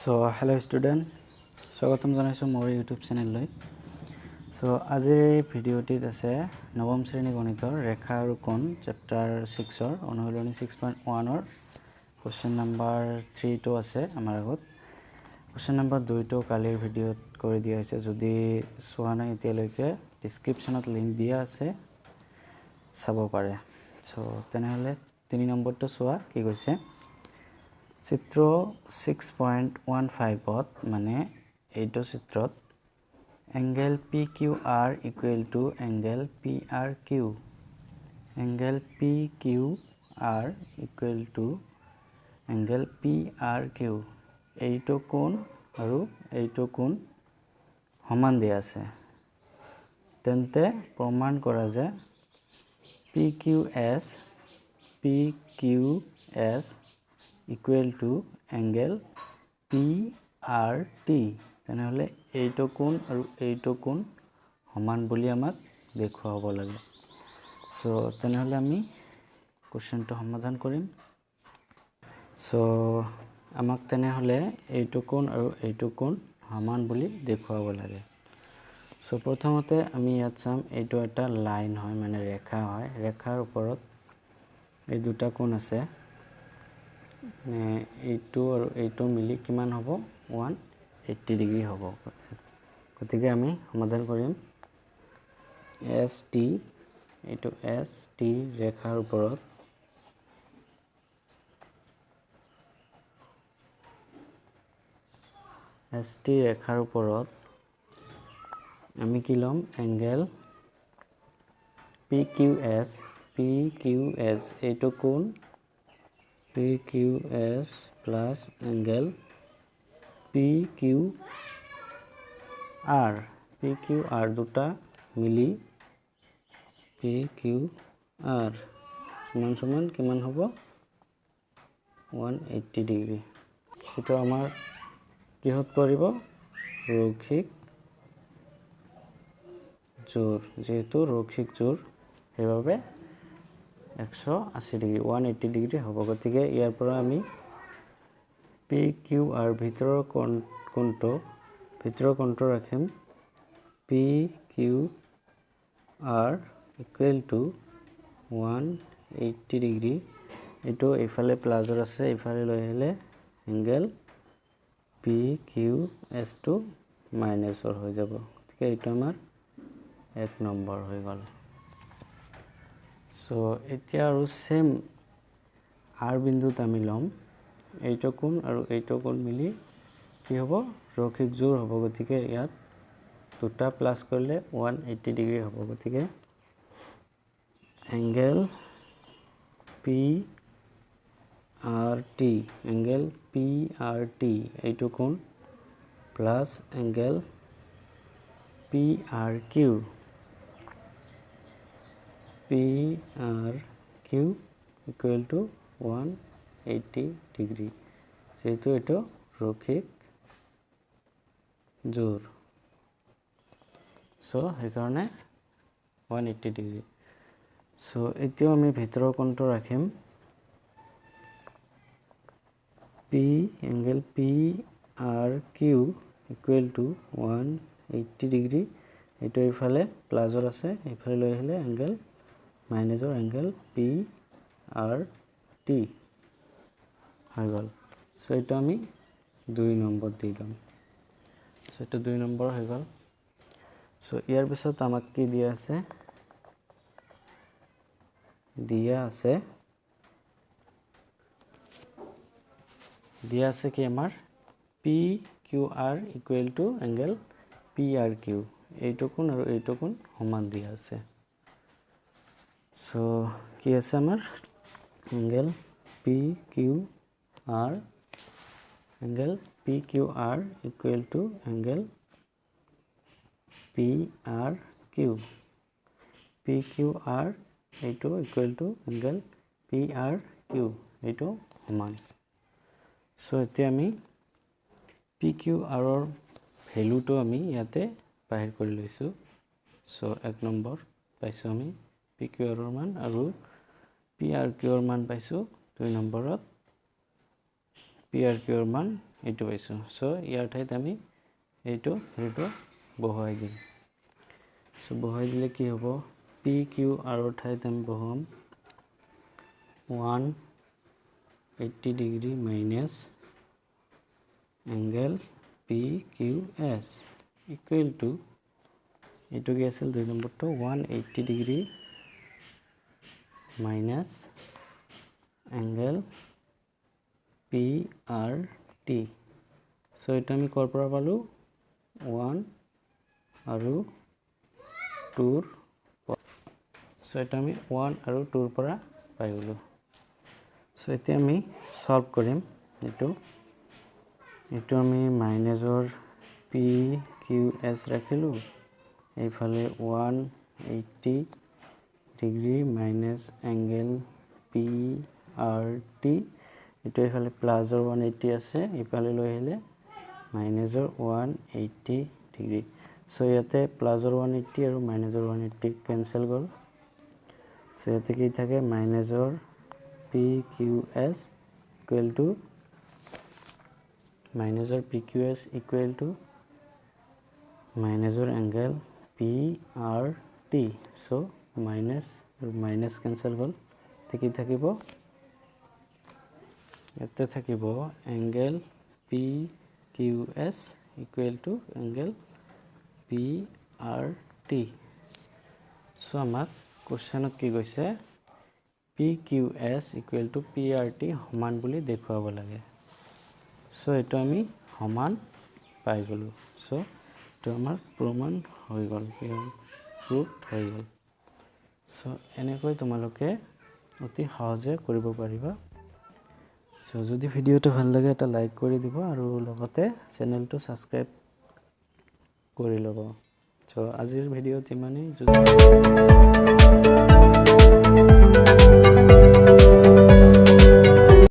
So hello student, স্বাগতম জনাইছো মোৰ YouTube চেনেল লৈ। So আজিৰ এই ভিডিঅ'টিত আছে নৱম শ্ৰেণী গণিতৰ ৰেখা আৰু কোণ চেপ্টাৰ 6 ৰ অনুশীলনী 6.1 ৰ কোৱেশ্চন নাম্বাৰ 3 টো আছে আমাৰ আগত। কোৱেশ্চন নাম্বাৰ 2 টো কালিৰ ভিডিঅ'ত কৰি দিয়া হৈছে, যদি চোৱা নাই এতিয়ালৈকে ডেসক্ৰিপচনত লিংক দিয়া আছে, চাব পাৰে। So তেনেহলে 3 নম্বৰটো চোৱা কি কৈছে। চিত্ৰ 6.15 ত মানে এইটো চিত্ৰত angle PQR equal to angle PRQ, angle PQR equal to angle PRQ, এইটো কোণ আৰু এইটো কোণ সমান দিয়া আছে। তেন্তে প্ৰমাণ কৰা যে PQS equal to angle PRT, তেনেহলে এইটো কোণ আৰু এইটো কোণ সমান বুলি আমাক দেখুৱাব লাগে। সো তেনেহলে আমি কোৱেশ্চনটো সমাধান কৰিম। সো আমাক তেনেহলে এইটো কোণ আৰু এইটো কোণ সমান বুলি দেখুৱাব লাগে। সো প্ৰথমতে আমি ইয়াত চাম, এইটো এটা লাইন হয় মানে ৰেখা হয়, ৰেখাৰ ওপৰত এই দুটা কোণ আছে, এইটো আৰু এইটো মিলি কিমান হ'ব 180 ডিগ্ৰী হ'ব। গতিকে আমি সমাধান কৰিম ST, এইটো ST ৰেখাৰ ওপৰত ST ৰেখাৰ ওপৰত আমি কি ল'ম, এংগেল PQS এইটো কোণ PQS প্লাস এংগেল PQR দুটা মিলি PQR সমান সমান কিমান হ'ব 180 ডিগ্ৰী। এটা আমাৰ কিহত পৰিব, ৰৈখিক জোৰ, যেহেতু ৰৈখিক জোৰ সেইভাবে 180 ডিগ্ৰী 180 ডিগ্ৰী হ'ব। গতিকে ইয়াৰ পৰা আমি PQR ভিতৰৰ কোণটো ৰাখিম PQR ইকুৱেল টু 180 ডিগ্ৰী, এইটো এইফালে প্লাসৰ আছে, এইফালে লৈ আহিলে এংগেল PQS টো মাইনাসৰ হৈ যাব। গতিকে এইটো আমাৰ 1 নম্বৰ হৈ গ'ল। সো এতিয়া আৰু সেম R বিন্দুত আমি ল'ম এইটো কোণ আৰু এইটো কোণ মিলি কি হ'ব, ৰৈখিক জোৰ হ'ব। গতিকে ইয়াত দুটা প্লাস কৰিলে 180 ডিগ্ৰী হ'ব। গতিকে এংগেল PRT এইটো কোণ plus angle PRQ equal to 180 degree, যেহেতু এইটো ৰৈখিক জোৰ। সো সেইকাৰণে 180 ডিগ্ৰী। সো এতিয়াও আমি ভিতৰৰ কোণটো ৰাখিম angle PRQ equal to 180 degree, এইটো এইফালে প্লাসৰ আছে, এইফালে লৈ আহিলে এংগেল মাইনাসৰ এংগেল PRT হৈ গ'ল। সো এইটো আমি 2 নম্বৰ দি দিম। সো এইটো 2 নম্বৰ হৈ গ'ল। সো ইয়াৰ পিছত আমাক কি দিয়া আছে কি আমাৰ PQR equal to angle PRQ, এইটো কোণ আৰু এইটো কোণ সমান দিয়া আছে। সো কি আছে আমাৰ angle PQR equal to angle PQR এইটো ইকুৱেল টু এংগেল PRQ, এইটো সমান। সো এতিয়া আমি PQR ৰ ভ্যালুটো আমি ইয়াতে বাহিৰ কৰি লৈছো। সো 1 নম্বৰ পাইছো আমি PQR ৰ মান, আৰু PRQ ৰ মান পাইছো 2 নম্বৰত, PRQ ৰ মান এইটো পাইছো সো ইয়াৰ ঠাইত আমি এইটো ভ্যালুটো বহাই দিম সো বহাই দিলে কি হ'ব পি কিউ আর ঠাইত আমি বহাম 180 degree minus angle PQS equal to এইটো কি আছিল দুই নম্বৰটো 180 degree minus angle PRT so এটা আমি কৰ পৰা পালো 1 আৰু 2 so এটা আমি 1 আৰু 2 পৰা পাই গলো so এতিয়া আমি সলভ কৰিম এটো আমি মাইনাসৰ PQS ৰাখিলো এইফালে 180 ডিগ্ৰী মাইনাস angle PRT এটো এইফালে প্লাসৰ 180 আছে এইফালে লৈ আহিলে মাইনাসৰ 180 ডিগ্ৰী সো ইয়াতে প্লাসৰ 180 আৰু মাইনাসৰ 180 কেনসেল গল সো ইয়াতে কি থাকে মাইনাসৰ PQS equal to minusor PQS equal to minusor angle PRT so minus cancel gol teki thakibo ete thakibo angle PQS equal to angle PRT so amak question ki goise PQS equal to PRT সমান বুলি দেখুৱাব লাগে so এটা আমি সমান পাই গলো so তো আমাৰ প্ৰমাণ হৈ গল প্ৰুফ হৈ গল সো এনেকৈ তোমালোকে অতি সহজে কৰিব পাৰিবা সো যদি ভিডিওটো ভাল লাগে এটা লাইক কৰি দিব আৰু লগতে চেনেলটো সাবস্ক্ৰাইব কৰি ল'ব সো আজিৰ ভিডিওত ইমানেই